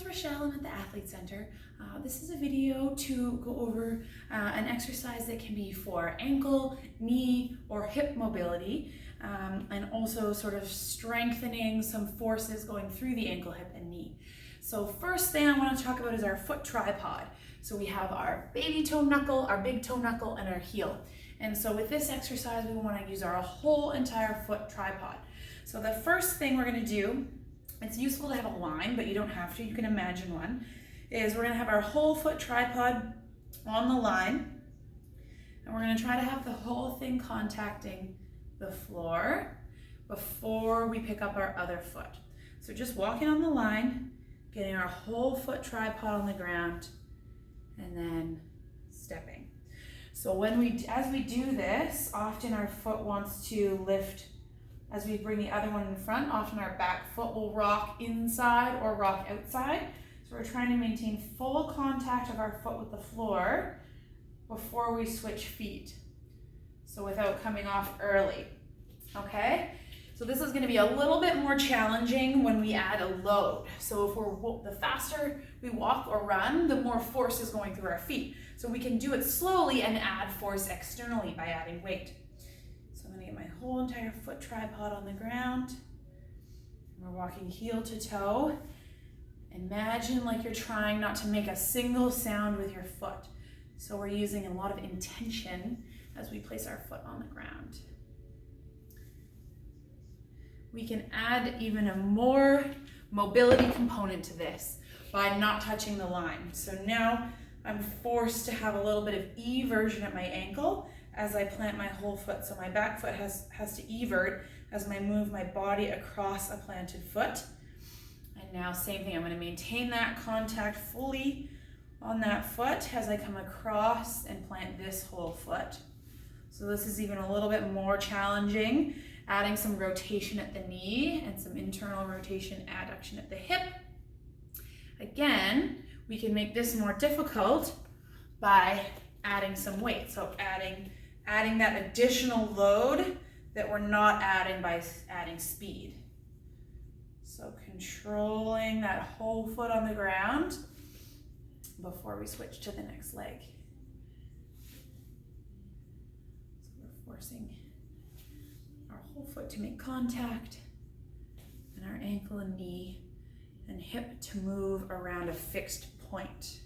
it's Rochelle. I'm at the Athlete Center. This is a video to go over an exercise that can be for ankle, knee, or hip mobility, and also sort of strengthening some forces going through the ankle, hip, and knee. So first thing I want to talk about is our foot tripod. So we have our baby toe knuckle, our big toe knuckle, and our heel. And so with this exercise, we want to use our whole entire foot tripod. So the first thing we're going to do, it's useful to have a line, but you don't have to, you can imagine one, is we're going to have our whole foot tripod on the line, and we're going to try to have the whole thing contacting the floor before we pick up our other foot. So just walking on the line, getting our whole foot tripod on the ground, and then stepping. So as we do this, often our foot wants to lift. As we bring the other one in front, often our back foot will rock inside or rock outside. So we're trying to maintain full contact of our foot with the floor before we switch feet. So without coming off early, okay? So this is gonna be a little bit more challenging when we add a load. So if the faster we walk or run, the more force is going through our feet. So we can do it slowly and add force externally by adding weight. So I'm gonna get my whole entire foot tripod on the ground. We're walking heel to toe. Imagine like you're trying not to make a single sound with your foot. So we're using a lot of intention as we place our foot on the ground. We can add even a more mobility component to this by not touching the line. So now I'm forced to have a little bit of eversion at my ankle as I plant my whole foot. So my back foot has to evert as I move my body across a planted foot. And now same thing, I'm going to maintain that contact fully on that foot as I come across and plant this whole foot. So this is even a little bit more challenging, adding some rotation at the knee and some internal rotation adduction at the hip. Again, we can make this more difficult by adding some weight. So adding that additional load that we're not adding by adding speed. So controlling that whole foot on the ground before we switch to the next leg. So we're forcing our whole foot to make contact and our ankle and knee and hip to move around a fixed point.